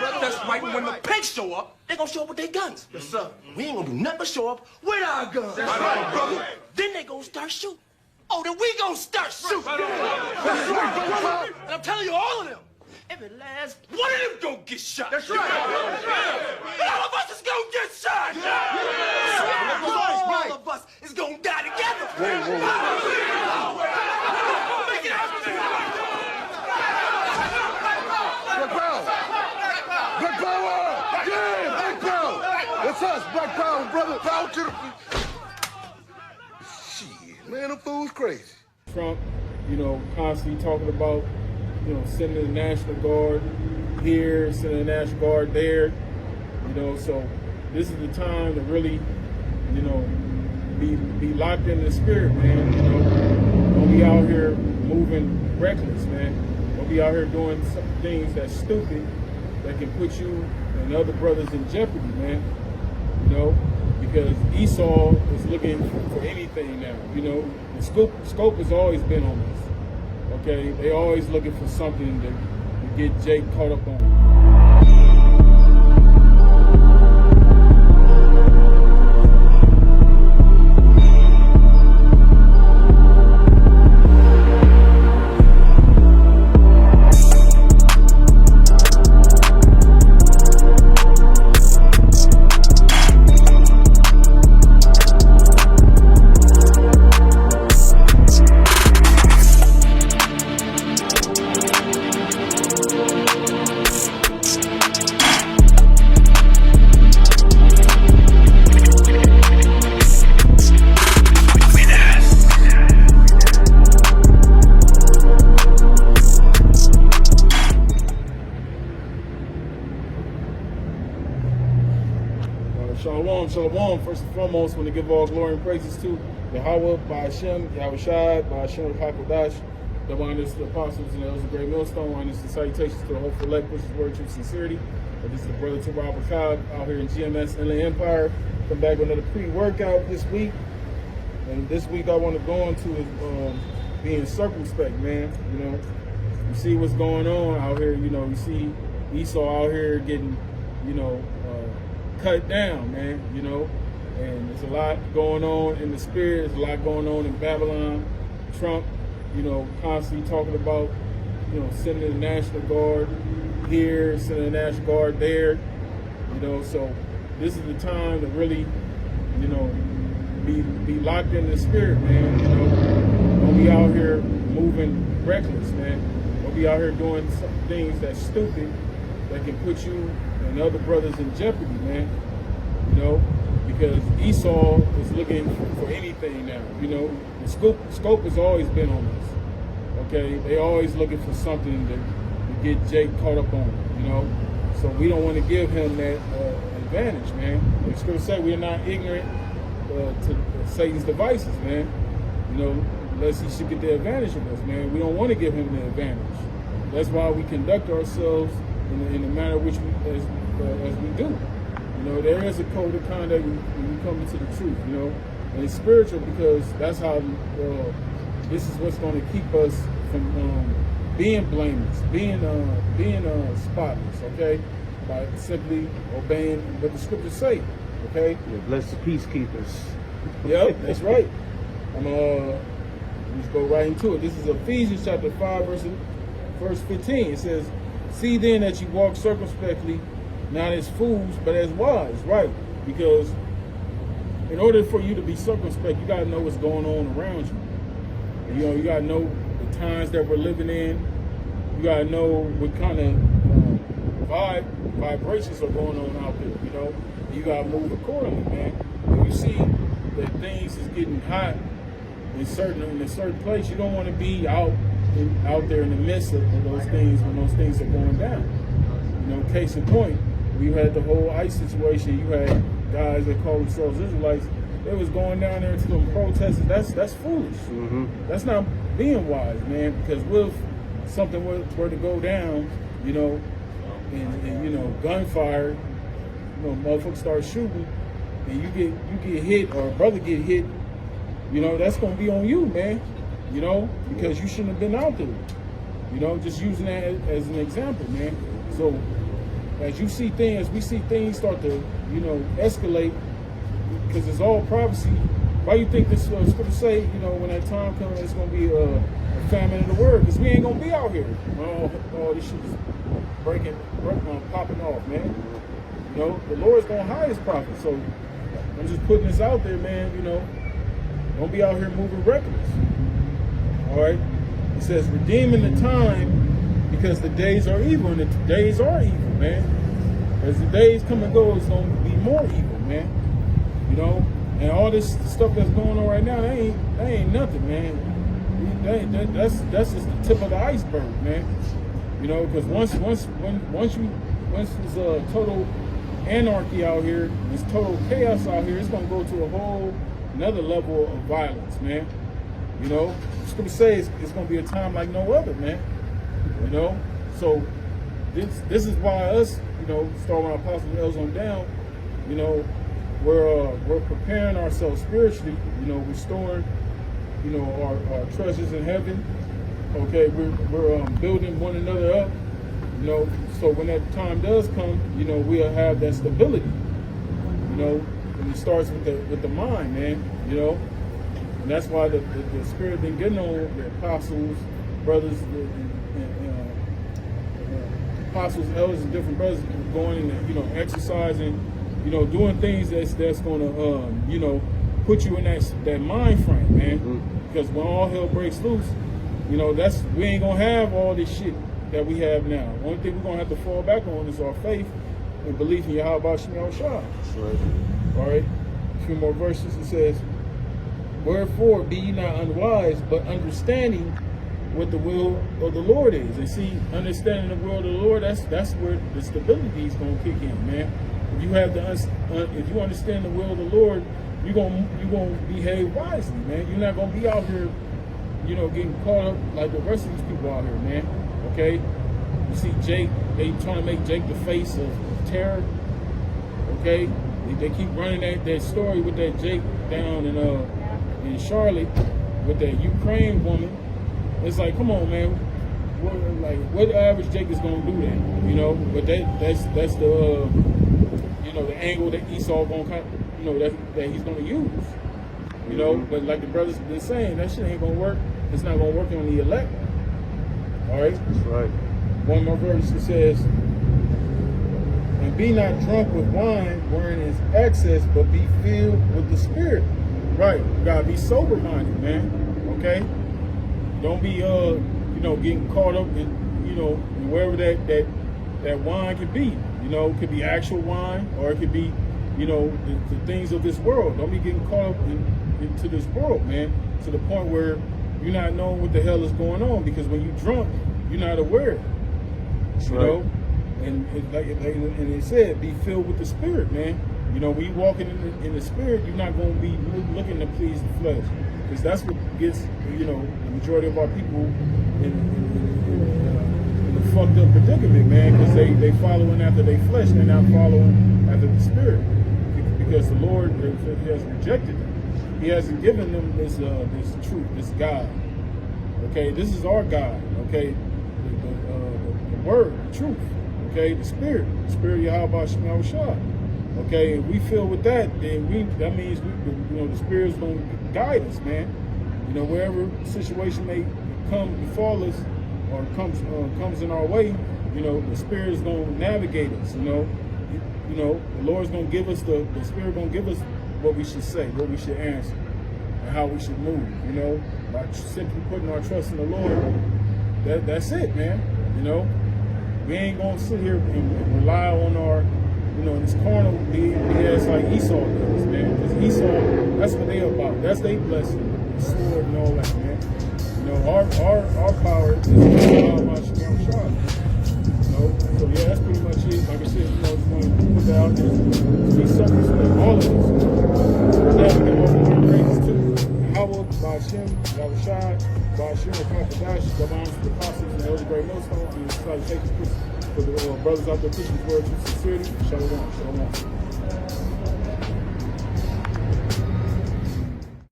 That's right. When the pigs show up, they gonna show up with their guns. Yes, sir. We ain't gonna do nothing but show up with our guns. That's right, brother. Then they gonna start shooting. Oh, then we gonna start shooting. That's right, brother. And I'm telling you, all of them. Every last one of them gonna get shot. That's right. And all of us is gonna get shot. All of us is gonna die together. Make it happen. Black Power! Black Power! Yeah, Black Power! That's us, Black Power, brother. Power to the... Shit, man, them fools crazy. Trump, constantly talking about, sending the National Guard here, sending the National Guard there, so this is the time to really, be locked in the spirit, man. Don't be out here moving reckless, man. Don't be out here doing some things that's stupid that can put you and other brothers in jeopardy, man. Because Esau is looking for anything now. The scope has always been on this. Okay, they always looking for something to get Jake caught up on. Shalom. First and foremost, want to give all glory and praises to Yahweh, Ba'ashem, Yahushua, Ba'ashem HaKodash, the wonders, the apostles, and the elders of Great Millstone, wonders and salutations to the hopeful elect, which is word, truth, sincerity. This is the brother Terah Bakab out here in GMS Inland Empire. Come back with another pre-workout this week. And this week I want to go into is being circumspect, man. You see what's going on out here. You see Esau out here getting, cut down, man, and there's a lot going on in the spirit, there's a lot going on in Babylon. Trump, constantly talking about, sending the National Guard here, sending the National Guard there, so this is the time to really, be locked in the spirit, man. Don't be out here moving reckless, man. Don't be out here doing some things that's stupid that can put you and other brothers in jeopardy, man. Because Esau is looking for anything now. The scope has always been on this. Okay, they always looking for something to get Jake caught up on. So we don't want to give him that advantage, man. The scripture say we are not ignorant to Satan's devices, man. Unless he should get the advantage of us, man. We don't want to give him the advantage. That's why we conduct ourselves in the manner which we as we do. There is a code of conduct when we come into the truth, and it's spiritual because that's how this is what's going to keep us from being blameless, being spotless, okay, by simply obeying what the scriptures say, okay. Yeah, bless the peacekeepers. Yep, that's right. Let's go right into it. This is Ephesians chapter 5, verse 15. It says, "See then that you walk circumspectly, not as fools, but as wise," right? Because in order for you to be circumspect, you got to know what's going on around you. You got to know the times that we're living in. You got to know what kind of vibrations are going on out there, You got to move accordingly, man. When you see that things is getting hot in a certain place, you don't want to be out there in the midst of those things when those things are going down. Case in point, we had the whole ICE situation. You had guys that call themselves Israelites. They was going down there to them protesters. That's foolish. Mm-hmm. That's not being wise, man. Because what if something were to go down, and gunfire, motherfuckers start shooting, and you get hit or a brother get hit, that's gonna be on you, man. Because you shouldn't have been out there. Just using that as an example, man. So as you see things, we see things start to, you know, escalate, because it's all prophecy. Why you think this was going to say, you know, when that time comes, it's going to be a famine in the world? Because we ain't going to be out here when all this shit is popping off, man. You know, the Lord's going to hide his prophets. So I'm just putting this out there, man. You know, don't be out here moving reckless. All right? It says, redeeming the time because the days are evil, and the days are evil, man. As the days come and go, it's going to be more evil, man. You know, and all this stuff that's going on right now, that ain't nothing, man. That's just the tip of the iceberg, man. You know, because once there's total anarchy out here, there's total chaos out here, it's gonna go to a whole another level of violence, man. You know, it's gonna say it's gonna be a time like no other, man. You know, so this is why us, you know, starting our Apostle L's on down, you know, we're preparing ourselves spiritually, you know, restoring, you know, our treasures in heaven. Okay, we're building one another up, you know, so when that time does come, you know, we'll have that stability, you know, and it starts with the mind, man, you know, and that's why the Spirit been getting on the apostles, brothers, apostles, elders, and different brothers going and, you know, exercising, you know, doing things that's going to, you know, put you in that mind frame, man. Because when all hell breaks loose, you know, we ain't gonna have all this shit that we have now. The only thing we're gonna have to fall back on is our faith and belief in Yahweh Shem Yahushua. Right. All right, a few more verses. It says, wherefore be ye not unwise, but understanding what the will of the Lord is. And see, understanding the will of the Lord, that's where the stability is gonna kick in, man. If you have if you understand the will of the Lord, you're gonna behave wisely, man. You're not gonna be out here, you know, getting caught up like the rest of these people out here, man. Okay? You see Jake, they trying to make Jake the face of terror. Okay? They keep running that story with that Jake down in Charlotte with that Ukraine woman. It's like, come on, man. What average Jake is gonna do then? You know, but that's the you know, the angle that Esau gonna you know, that he's gonna use. You know, but like the brothers been saying, that shit ain't gonna work. It's not gonna work on the elect. All right? That's right. One more verse, it says, and be not drunk with wine wherein is excess, but be filled with the Spirit. Right. You gotta be sober minded, man. Okay? Don't be you know, getting caught up in, you know, wherever that wine could be. You know, it could be actual wine, or it could be, you know, the things of this world. Don't be getting caught up into this world, man, to the point where you're not knowing what the hell is going on, because when you're drunk, you're not aware. That's you right. know, and it said, be filled with the Spirit, man. You know, when you walking in the Spirit, you're not going to be looking to please the flesh, because that's what gets, you know, the majority of our people in a fucked up predicament, man, because they following after their flesh, they're not following after the Spirit, because the Lord has rejected them. He hasn't given them this truth, this God. Okay, this is our God. Okay, the Word, the truth. Okay, the Spirit of Yahweh Shem Yahushua. Okay, if we fill with that, then that means you know, the Spirit's going to guide us, man. You know, wherever situation may come befall us or comes in our way, you know, the Spirit is going to navigate us. You know, the Lord's going to give us the Spirit going to give us what we should say, what we should answer, and how we should move. You know, by simply putting our trust in the Lord. That's it, man. You know, we ain't going to sit here and rely on our, you know, this carnal BS like Esau does, man. Because Esau, that's what they about. That's their blessing, the sword and all that, man. You know, our power is Yahweh Shem Yahushua. You know, so yeah, that's pretty much it. Like I said, you know, just want to put that out there. Be circumspect, all of us. Now we can offer more praises to Yahweh, Ba'ashem, Yahushua, Ba'ashem, Akakadash, the moms, the apostles, and the elder great millstone, and the salutations for the brothers out there pushing the word of sincerity. Shalom. Shalom.